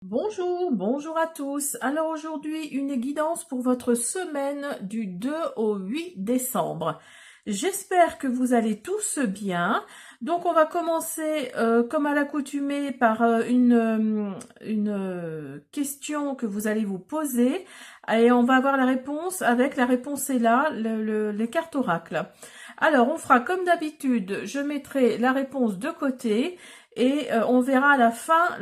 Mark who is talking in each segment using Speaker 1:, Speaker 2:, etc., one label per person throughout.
Speaker 1: Bonjour, bonjour à tous. Alors aujourd'hui, une guidance pour votre semaine du 2 au 8 décembre. J'espère que vous allez tous bien. Donc on va commencer comme à l'accoutumée par une question que vous allez vous poser et on va avoir la réponse avec la réponse est là, les cartes oracles. Alors on fera comme d'habitude, je mettrai la réponse de côté et on verra à la fin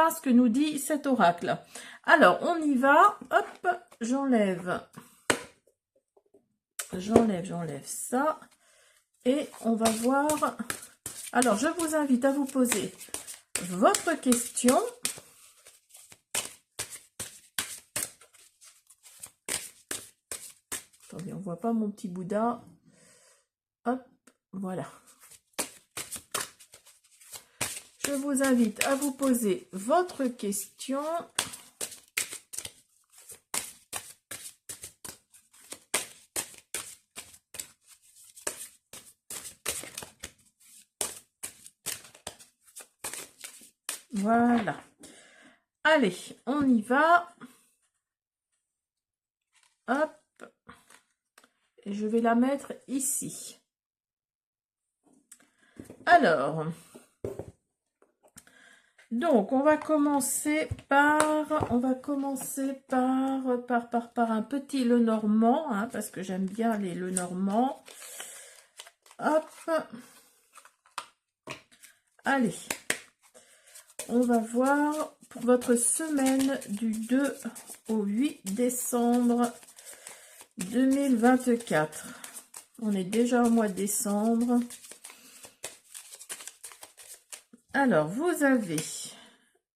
Speaker 1: ce que nous dit cet oracle. Alors, on y va. Hop, j'enlève ça. Et on va voir. Alors, je vous invite à vous poser votre question. Attendez, on voit pas mon petit Bouddha. Hop, voilà. Je vous invite à vous poser votre question. Voilà. Allez, on y va. Hop. Et je vais la mettre ici. Alors, donc on va commencer par un petit Lenormand, hein, parce que j'aime bien les Lenormands. Hop. Allez. On va voir pour votre semaine du 2 au 8 décembre 2024. On est déjà au mois de décembre. Alors, vous avez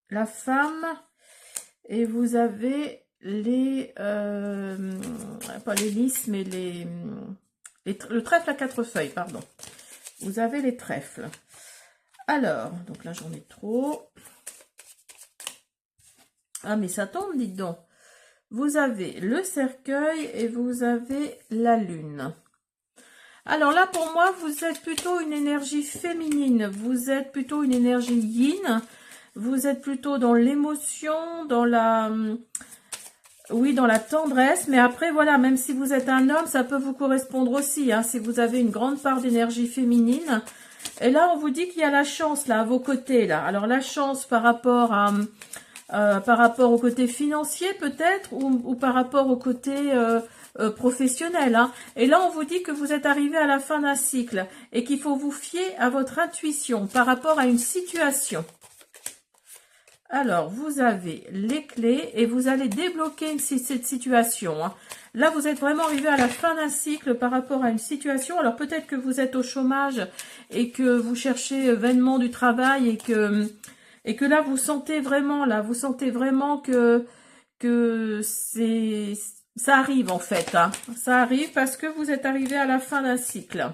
Speaker 1: la femme et vous avez pas les lys, mais le trèfle à 4 feuilles, pardon. Vous avez les trèfles. Alors, donc là, j'en ai trop. Ah, mais ça tombe, dites donc. Vous avez le cercueil et vous avez la lune. Alors là, pour moi, vous êtes plutôt une énergie féminine. Vous êtes plutôt une énergie yin. Vous êtes plutôt dans l'émotion, dans la... Oui, dans la tendresse. Mais après, voilà, même si vous êtes un homme, ça peut vous correspondre aussi. Hein, si vous avez une grande part d'énergie féminine. Et là, on vous dit qu'il y a la chance, là, à vos côtés, là. Alors, la chance par rapport au côté financier, peut-être, ou par rapport au côté... professionnel. Hein. Et là, on vous dit que vous êtes arrivé à la fin d'un cycle et qu'il faut vous fier à votre intuition par rapport à une situation. Alors, vous avez les clés et vous allez débloquer cette situation. Hein. Là, vous êtes vraiment arrivé à la fin d'un cycle par rapport à une situation. Alors, peut-être que vous êtes au chômage et que vous cherchez vainement du travail et que là, vous sentez vraiment que ça arrive en fait. Hein. Ça arrive parce que vous êtes arrivé à la fin d'un cycle.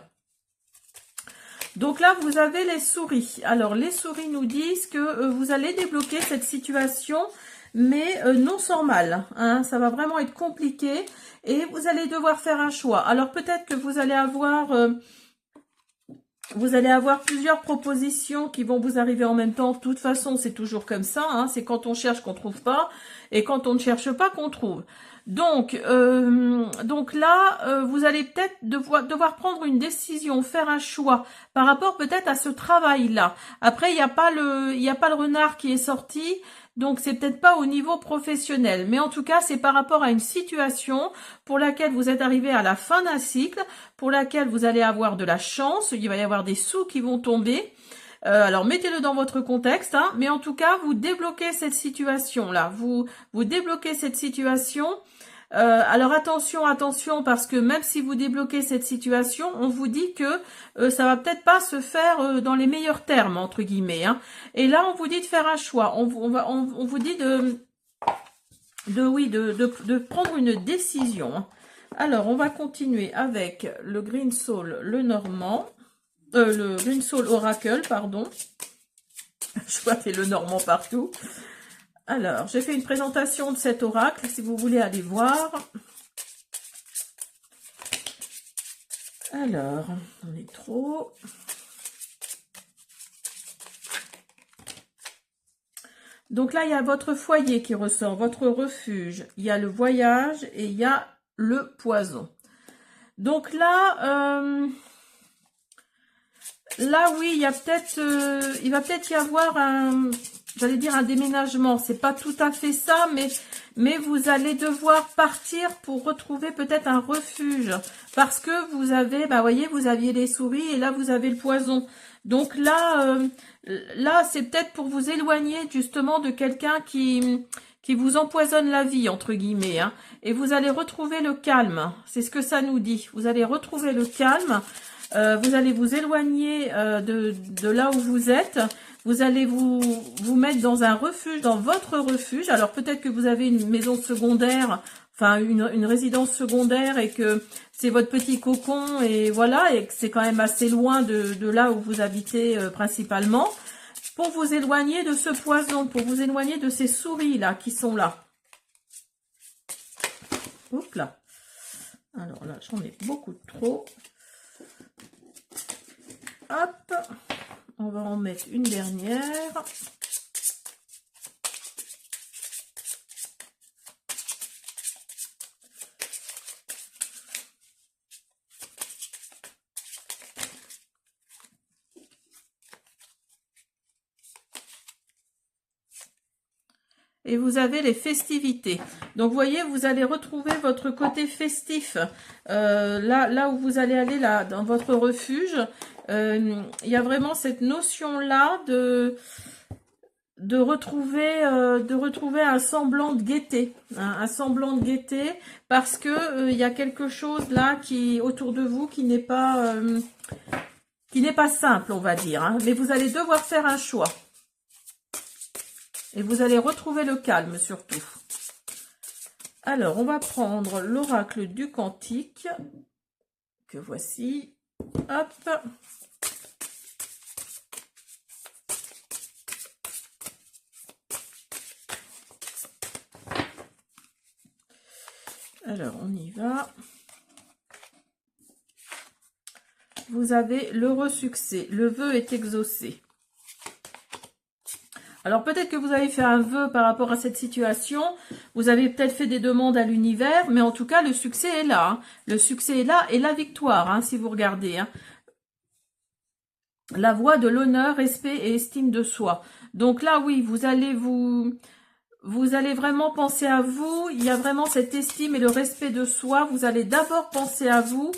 Speaker 1: Donc là, vous avez les souris. Alors, les souris nous disent que vous allez débloquer cette situation, mais non sans mal. Hein. Ça va vraiment être compliqué et vous allez devoir faire un choix. Alors, peut-être que vous allez avoir plusieurs propositions qui vont vous arriver en même temps. De toute façon, c'est toujours comme ça. Hein. C'est quand on cherche qu'on trouve pas et quand on ne cherche pas qu'on trouve. Donc là, vous allez peut-être devoir prendre une décision, faire un choix par rapport peut-être à ce travail-là. Après, il n'y a pas le renard qui est sorti. Donc, c'est peut-être pas au niveau professionnel. Mais en tout cas, c'est par rapport à une situation pour laquelle vous êtes arrivé à la fin d'un cycle, pour laquelle vous allez avoir de la chance. Il va y avoir des sous qui vont tomber. Alors, mettez-le dans votre contexte. Hein, mais en tout cas, vous débloquez cette situation-là. Vous débloquez cette situation. Alors attention, parce que même si vous débloquez cette situation, on vous dit que ça va peut-être pas se faire dans les meilleurs termes, entre guillemets. Hein. Et là, on vous dit de faire un choix. On vous dit de prendre une décision. Hein. Alors, on va continuer avec le Green Soul, le Normand. Le Green Soul Oracle, pardon. Je vois qu'il y a le Normand partout. Alors, j'ai fait une présentation de cet oracle, si vous voulez aller voir. Alors, on est trop. Donc là, il y a votre foyer qui ressort, votre refuge. Il y a le voyage et il y a le poison. Donc là, oui, il y a peut-être, il va peut-être y avoir un, j'allais dire un déménagement. C'est pas tout à fait ça, mais vous allez devoir partir pour retrouver peut-être un refuge, parce que vous avez, bah voyez, vous aviez les souris et là vous avez le poison. Donc là, c'est peut-être pour vous éloigner justement de quelqu'un qui vous empoisonne la vie entre guillemets, hein, et vous allez retrouver le calme. C'est ce que ça nous dit. Vous allez retrouver le calme. Vous allez vous éloigner de là où vous êtes. Vous allez vous mettre dans un refuge, dans votre refuge. Alors peut-être que vous avez une maison secondaire, enfin une résidence secondaire et que c'est votre petit cocon et voilà, et que c'est quand même assez loin de là où vous habitez principalement. Pour vous éloigner de ce poison, pour vous éloigner de ces souris là qui sont là. Oups là. Alors là, j'en ai beaucoup trop. Hop, on va en mettre une dernière. Et vous avez les festivités. Donc, vous voyez, vous allez retrouver votre côté festif. Là où vous allez aller, là, dans votre refuge, il y a vraiment cette notion-là de retrouver un semblant de gaieté, hein, un semblant de gaieté, parce que il y a quelque chose là qui autour de vous qui n'est pas simple, on va dire, hein, mais vous allez devoir faire un choix. Et vous allez retrouver le calme surtout. Alors, on va prendre l'oracle du Cantique, que voici. Hop. Alors, on y va. Vous avez l'heureux succès. Le vœu est exaucé. Alors peut-être que vous avez fait un vœu par rapport à cette situation, vous avez peut-être fait des demandes à l'univers, mais en tout cas le succès est là. Hein. Le succès est là et la victoire, hein, si vous regardez. Hein. La voie de l'honneur, respect et estime de soi. Donc là, oui, vous allez vraiment penser à vous, il y a vraiment cette estime et le respect de soi, vous allez d'abord penser à vous,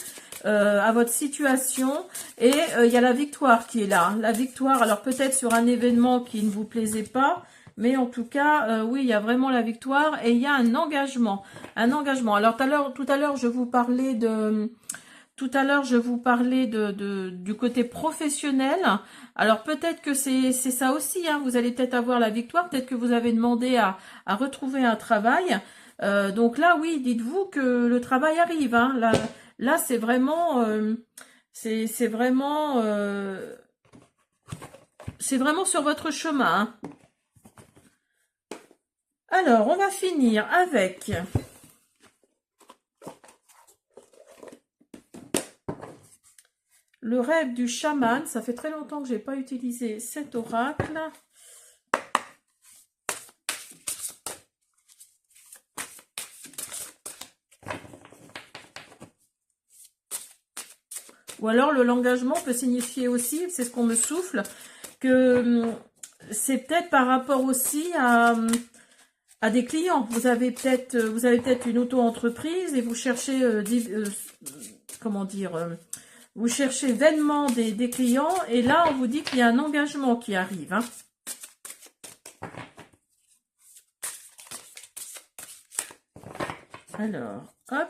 Speaker 1: à votre situation, et il y a la victoire qui est là, hein. La victoire, alors peut-être sur un événement qui ne vous plaisait pas, mais en tout cas, oui, il y a vraiment la victoire, et il y a un engagement, Alors tout à l'heure, je vous parlais du côté professionnel. Alors peut-être que c'est ça aussi, hein. Vous allez peut-être avoir la victoire, peut-être que vous avez demandé à retrouver un travail. Donc là, oui, dites-vous que le travail arrive. Hein. Là c'est vraiment, c'est vraiment sur votre chemin. Hein. Alors, on va finir avec le rêve du chaman. Ça fait très longtemps que je n'ai pas utilisé cet oracle. Ou alors l'engagement peut signifier aussi, c'est ce qu'on me souffle, que c'est peut-être par rapport aussi à des clients. Vous avez peut-être une auto-entreprise et vous cherchez, vous cherchez vainement des clients, et là on vous dit qu'il y a un engagement qui arrive. Hein. Alors, hop.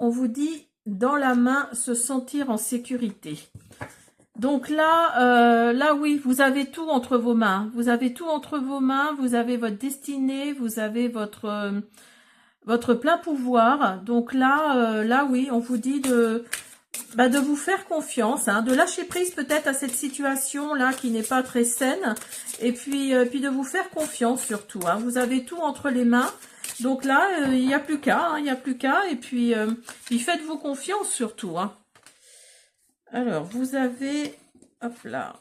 Speaker 1: On vous dit dans la main, se sentir en sécurité. Donc là, oui, vous avez tout entre vos mains. Vous avez tout entre vos mains. Vous avez votre destinée. Vous avez votre plein pouvoir. Donc là, oui, on vous dit de vous faire confiance, hein, de lâcher prise peut-être à cette situation là qui n'est pas très saine, et puis de vous faire confiance surtout. Hein. Vous avez tout entre les mains. Donc là, il n'y a plus qu'à, et puis faites-vous confiance surtout. Hein. Alors, vous avez, hop là,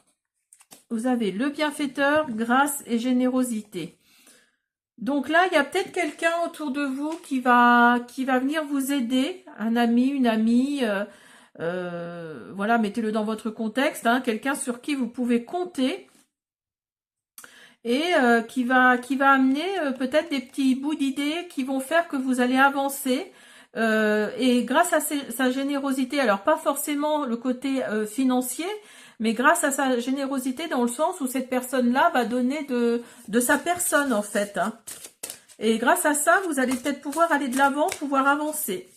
Speaker 1: vous avez le bienfaiteur, grâce et générosité. Donc là, il y a peut-être quelqu'un autour de vous qui va venir vous aider, un ami, une amie, voilà, mettez-le dans votre contexte, hein, quelqu'un sur qui vous pouvez compter et qui va amener peut-être des petits bouts d'idées qui vont faire que vous allez avancer. Et grâce à sa générosité, alors pas forcément le côté financier, mais grâce à sa générosité dans le sens où cette personne-là va donner de sa personne en fait, hein. Et grâce à ça, vous allez peut-être pouvoir aller de l'avant, pouvoir avancer.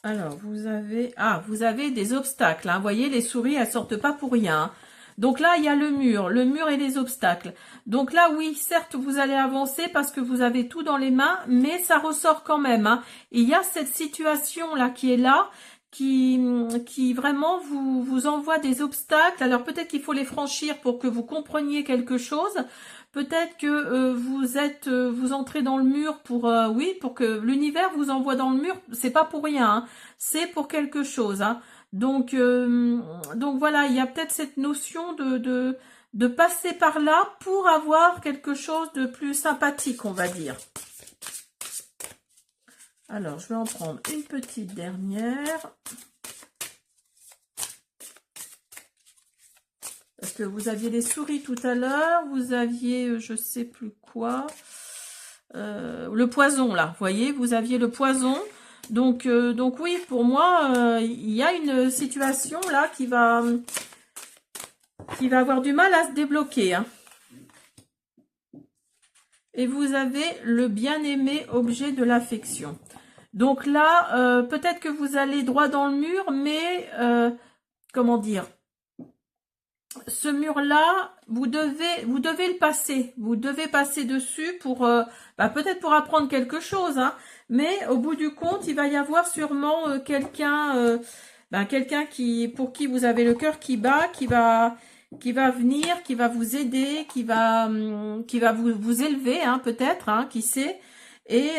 Speaker 1: Alors, vous avez des obstacles, hein. Vous voyez, les souris, elles sortent pas pour rien, hein. Donc là, il y a le mur et les obstacles. Donc là, oui, certes, vous allez avancer parce que vous avez tout dans les mains, mais ça ressort quand même, hein. Il y a cette situation-là qui est là, qui vraiment vous envoie des obstacles. Alors peut-être qu'il faut les franchir pour que vous compreniez quelque chose. Peut-être que vous entrez dans le mur pour oui, pour que l'univers vous envoie dans le mur. C'est pas pour rien, hein. C'est pour quelque chose, hein. Donc voilà, il y a peut-être cette notion de passer par là pour avoir quelque chose de plus sympathique, on va dire. Alors, je vais en prendre une petite dernière. Parce que vous aviez les souris tout à l'heure, vous aviez, je sais plus quoi, le poison là, vous voyez, vous aviez le poison. Donc oui, pour moi, il y a une situation là qui va avoir du mal à se débloquer, hein. Et vous avez le bien-aimé, objet de l'affection. Donc là, peut-être que vous allez droit dans le mur, mais comment dire, ce mur-là, vous devez le passer. Vous devez passer dessus pour, peut-être pour apprendre quelque chose, hein. Mais au bout du compte, il va y avoir sûrement quelqu'un, pour qui vous avez le cœur qui bat, qui va venir, qui va vous aider, qui va vous élever, hein, peut-être, hein, qui sait. Et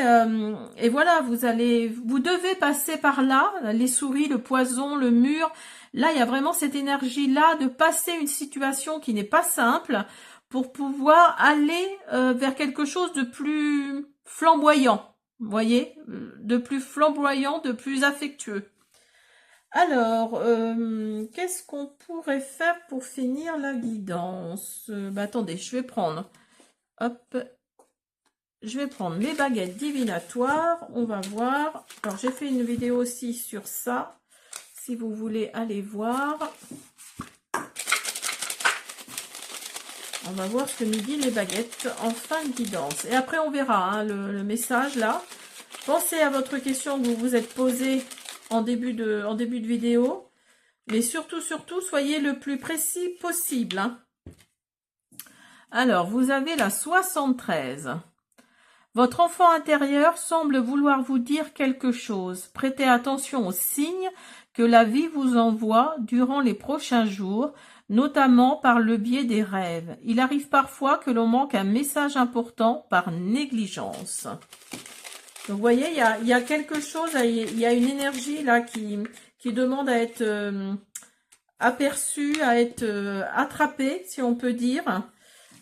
Speaker 1: voilà, vous devez passer par là, les souris, le poison, le mur. Là, il y a vraiment cette énergie-là de passer une situation qui n'est pas simple pour pouvoir aller vers quelque chose de plus flamboyant. Vous voyez, de plus flamboyant, de plus affectueux. Alors, qu'est-ce qu'on pourrait faire pour finir la guidance? Attendez, je vais prendre, hop, je vais prendre mes baguettes divinatoires. On va voir. Alors, j'ai fait une vidéo aussi sur ça, si vous voulez aller voir. On va voir ce que nous dit les baguettes en fin de guidance. Et après, on verra, hein, le message là. Pensez à votre question que vous vous êtes posée en début de vidéo. Mais surtout, soyez le plus précis possible, hein. Alors, vous avez la 73. Votre enfant intérieur semble vouloir vous dire quelque chose. Prêtez attention aux signes que la vie vous envoie durant les prochains jours, notamment par le biais des rêves. Il arrive parfois que l'on manque un message important par négligence. Donc, vous voyez, il y a quelque chose, il y a une énergie là qui demande à être aperçue, à être attrapée, si on peut dire.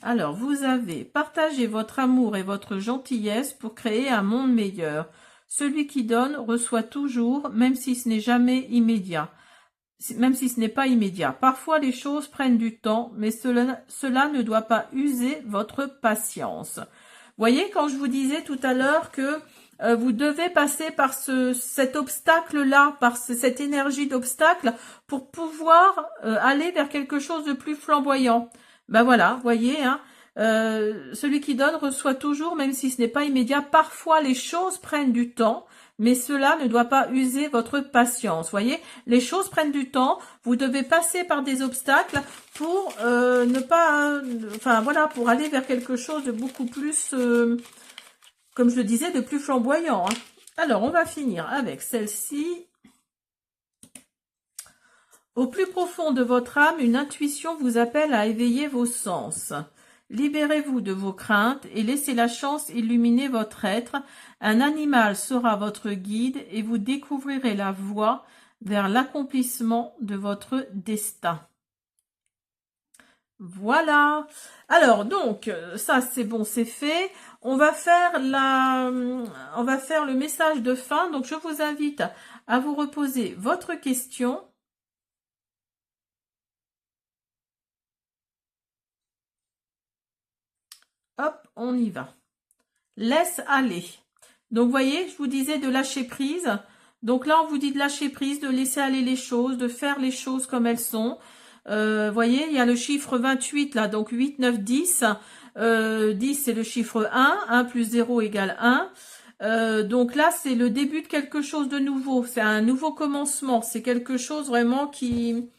Speaker 1: Alors, vous avez partagé votre amour et votre gentillesse pour créer un monde meilleur. Celui qui donne reçoit toujours, même si ce n'est jamais immédiat. Même si ce n'est pas immédiat. Parfois, les choses prennent du temps, mais cela ne doit pas user votre patience. Voyez, quand je vous disais tout à l'heure que vous devez passer par cet obstacle-là, par cette énergie d'obstacle, pour pouvoir aller vers quelque chose de plus flamboyant. Ben voilà, voyez, hein, celui qui donne reçoit toujours, même si ce n'est pas immédiat. Parfois, les choses prennent du temps, mais cela ne doit pas user votre patience. Voyez, les choses prennent du temps. Vous devez passer par des obstacles pour ne pas, enfin voilà, pour aller vers quelque chose de beaucoup plus, comme je le disais, de plus flamboyant, hein. Alors, on va finir avec celle-ci. Au plus profond de votre âme, une intuition vous appelle à éveiller vos sens. Libérez-vous de vos craintes et laissez la chance illuminer votre être. Un animal sera votre guide et vous découvrirez la voie vers l'accomplissement de votre destin. Voilà. Alors, donc, ça c'est bon, c'est fait. On va faire le message de fin. Donc, je vous invite à vous reposer votre question. Hop, on y va. Laisse aller. Donc, vous voyez, je vous disais de lâcher prise. Donc là, on vous dit de lâcher prise, de laisser aller les choses, de faire les choses comme elles sont. Voyez, il y a le chiffre 28 là, donc 8, 9, 10. 10, c'est le chiffre 1. 1 plus 0 égale 1. Donc là, c'est le début de quelque chose de nouveau. C'est un nouveau commencement. C'est quelque chose vraiment qui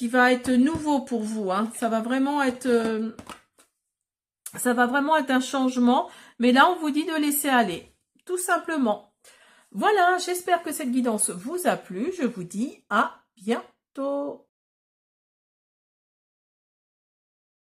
Speaker 1: va être nouveau pour vous. Hein. Ça va vraiment être un changement. Mais là, on vous dit de laisser aller. Tout simplement. Voilà, j'espère que cette guidance vous a plu. Je vous dis à bientôt.